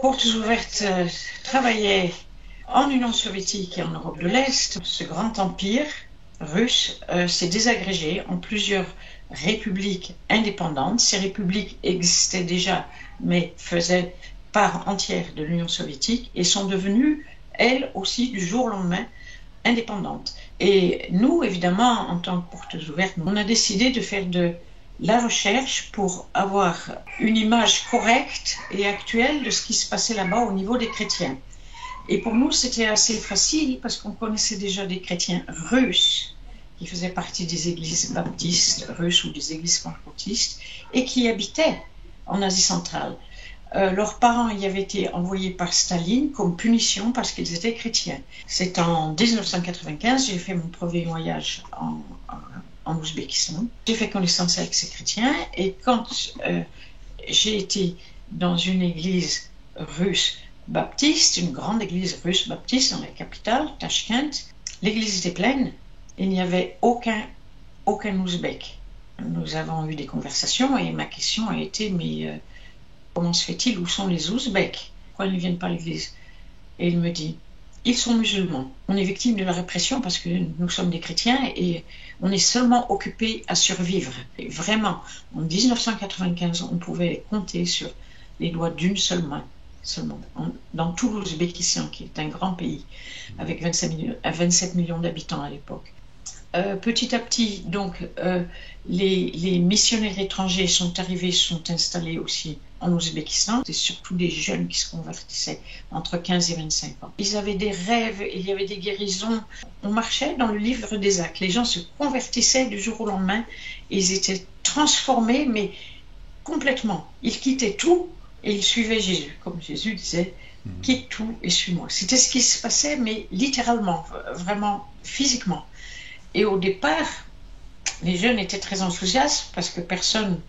Portes ouvertes travaillait en Union soviétique et en Europe de l'Est. Ce grand empire russe s'est désagrégé en plusieurs républiques indépendantes. Ces républiques existaient déjà, mais faisaient part entière de l'Union soviétique et sont devenues, elles aussi, du jour au lendemain, indépendantes. Et nous, évidemment, en tant que portes ouvertes, on a décidé de faire de la recherche pour avoir une image correcte et actuelle de ce qui se passait là-bas au niveau des chrétiens. Et pour nous, c'était assez facile parce qu'on connaissait déjà des chrétiens russes qui faisaient partie des églises baptistes russes ou des églises pentecôtistes et qui habitaient en Asie centrale. Leurs parents y avaient été envoyés par Staline comme punition parce qu'ils étaient chrétiens. C'est en 1995, j'ai fait mon premier voyage en Ouzbékistan. J'ai fait connaissance avec ces chrétiens et quand j'ai été dans une église russe baptiste, une grande église russe baptiste dans la capitale, Tachkent, l'église était pleine. Il n'y avait aucun Ouzbek. Nous avons eu des conversations et ma question a été mais comment se fait-il, où sont les Ouzbeks? Pourquoi ils ne viennent pas à l'église? Et il me dit, ils sont musulmans. On est victime de la répression parce que nous sommes des chrétiens et on est seulement occupés à survivre. Et vraiment, en 1995, on pouvait compter sur les doigts d'une seule main, seulement, dans tout l'Ouzbékistan, qui est un grand pays, avec 27 millions d'habitants à l'époque. Petit à petit, donc, les missionnaires étrangers sont arrivés, sont installés aussi en Ouzbékistan. C'est surtout des jeunes qui se convertissaient entre 15 et 25 ans. Ils avaient des rêves, il y avait des guérisons. On marchait dans le livre des actes. Les gens se convertissaient du jour au lendemain. Ils étaient transformés, mais complètement. Ils quittaient tout et ils suivaient Jésus. Comme Jésus disait, quitte tout et suis-moi. C'était ce qui se passait, mais littéralement, vraiment physiquement. Et au départ, les jeunes étaient très enthousiastes parce que personne,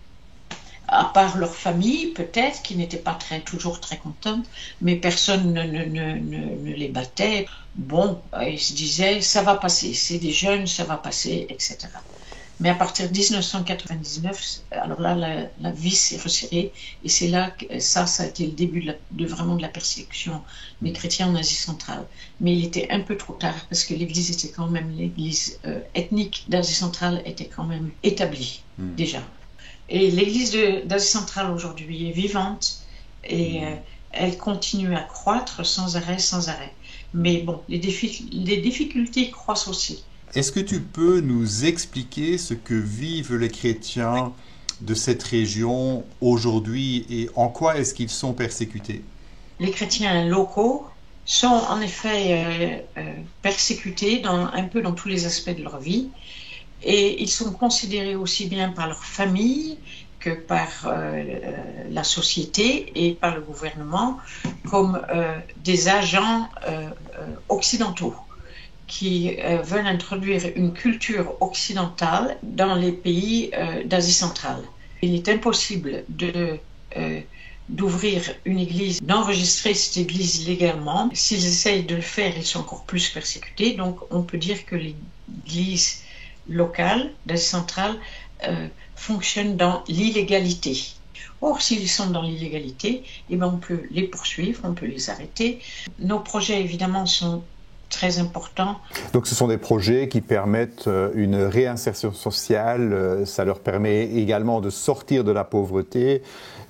à part leur famille peut-être, qui n'était pas toujours très contente, mais personne ne les battait. Bon, ils se disaient, ça va passer, c'est des jeunes, ça va passer, etc. Mais à partir de 1999, alors là, la vis s'est resserrée et c'est là que ça a été le début vraiment de la persécution des chrétiens en Asie centrale. Mais il était un peu trop tard parce que l'église était quand même, l'église ethnique d'Asie centrale était quand même établie déjà. Et l'église d'Asie centrale aujourd'hui est vivante et elle continue à croître sans arrêt. Mais bon, les difficultés croissent aussi. Est-ce que tu peux nous expliquer ce que vivent les chrétiens de cette région aujourd'hui et en quoi est-ce qu'ils sont persécutés? Les chrétiens locaux sont en effet persécutés un peu dans tous les aspects de leur vie et ils sont considérés aussi bien par leur famille que par la société et par le gouvernement comme des agents occidentaux qui veulent introduire une culture occidentale dans les pays d'Asie centrale. Il est impossible d'ouvrir une église, d'enregistrer cette église légalement. S'ils essayent de le faire, ils sont encore plus persécutés. Donc on peut dire que l'église locale d'Asie centrale fonctionne dans l'illégalité. Or, s'ils sont dans l'illégalité, eh ben, on peut les poursuivre, on peut les arrêter. Nos projets, évidemment, sont très important. Donc ce sont des projets qui permettent une réinsertion sociale, ça leur permet également de sortir de la pauvreté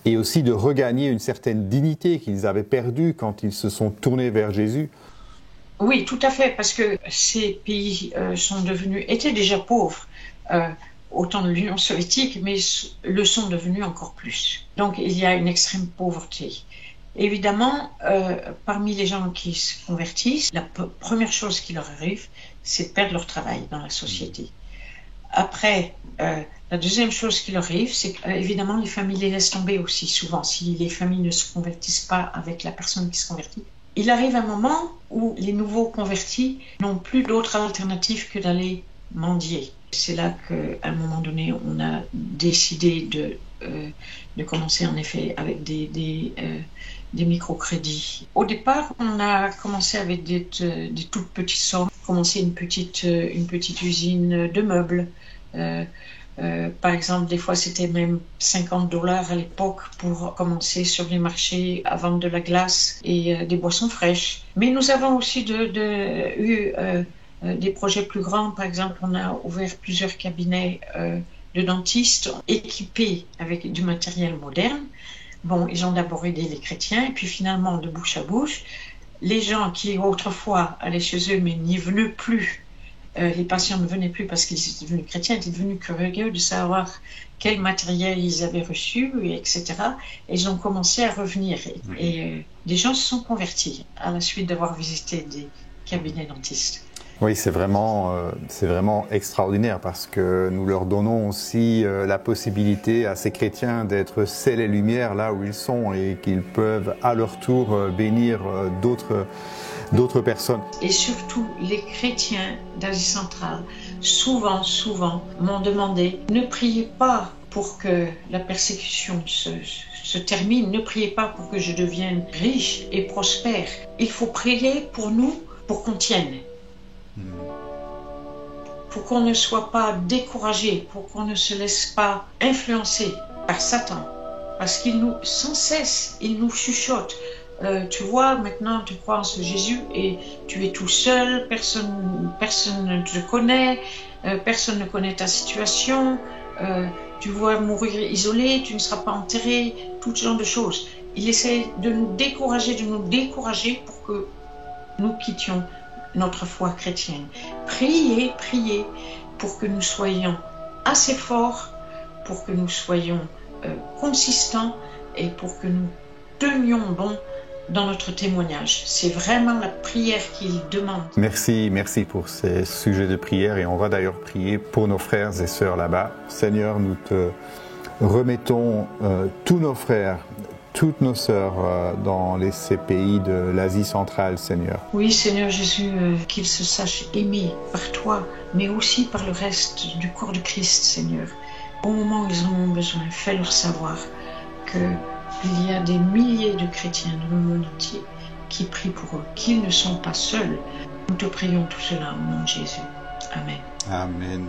et aussi de regagner une certaine dignité qu'ils avaient perdue quand ils se sont tournés vers Jésus. Oui, tout à fait, parce que ces pays étaient déjà pauvres au temps de l'Union soviétique, mais le sont devenus encore plus. Donc il y a une extrême pauvreté. Évidemment, parmi les gens qui se convertissent, la première chose qui leur arrive, c'est de perdre leur travail dans la société. Après, la deuxième chose qui leur arrive, c'est qu'évidemment, les familles les laissent tomber aussi souvent. Si les familles ne se convertissent pas avec la personne qui se convertit, il arrive un moment où les nouveaux convertis n'ont plus d'autre alternative que d'aller mendier. C'est là qu'à un moment donné, on a décidé de commencer en effet avec des microcrédits. Au départ, on a commencé avec des toutes petites sommes, commencé une petite usine de meubles. Par exemple, des fois, c'était même $50 à l'époque pour commencer sur les marchés à vendre de la glace et des boissons fraîches. Mais nous avons aussi eu des projets plus grands. Par exemple, on a ouvert plusieurs cabinets de dentistes équipés avec du matériel moderne. Bon, ils ont d'abord aidé les chrétiens et puis finalement, de bouche à bouche, les gens qui autrefois allaient chez eux mais n'y venaient plus, les patients ne venaient plus parce qu'ils étaient devenus chrétiens, étaient devenus curieux de savoir quel matériel ils avaient reçu, etc. Et ils ont commencé à revenir. Et des gens se sont convertis à la suite d'avoir visité des cabinets dentistes. Oui, c'est vraiment extraordinaire parce que nous leur donnons aussi la possibilité à ces chrétiens d'être sel et lumière là où ils sont et qu'ils peuvent à leur tour bénir d'autres personnes. Et surtout, les chrétiens d'Asie centrale, souvent, m'ont demandé, ne priez pas pour que la persécution se termine, ne priez pas pour que je devienne riche et prospère. Il faut prier pour nous, pour qu'on tienne. Pour qu'on ne soit pas découragé, pour qu'on ne se laisse pas influencer par Satan. Parce qu'il nous, sans cesse, il nous chuchote. Tu vois, maintenant tu crois en ce Jésus et tu es tout seul, personne ne te connaît, personne ne connaît ta situation, tu vas mourir isolé, tu ne seras pas enterré, tout ce genre de choses. Il essaie de nous décourager pour que nous quittions notre foi chrétienne. Priez pour que nous soyons assez forts, pour que nous soyons consistants et pour que nous tenions bon dans notre témoignage. C'est vraiment la prière qu'il demande. Merci pour ces sujets de prière et on va d'ailleurs prier pour nos frères et sœurs là-bas. Seigneur, nous te remettons tous nos frères, toutes nos sœurs dans ces pays de l'Asie centrale, Seigneur. Oui, Seigneur Jésus, qu'ils se sachent aimés par toi, mais aussi par le reste du corps de Christ, Seigneur. Au moment où ils en ont besoin, fais-leur savoir qu'il y a des milliers de chrétiens dans le monde entier qui prient pour eux, qu'ils ne sont pas seuls. Nous te prions tout cela au nom de Jésus. Amen. Amen.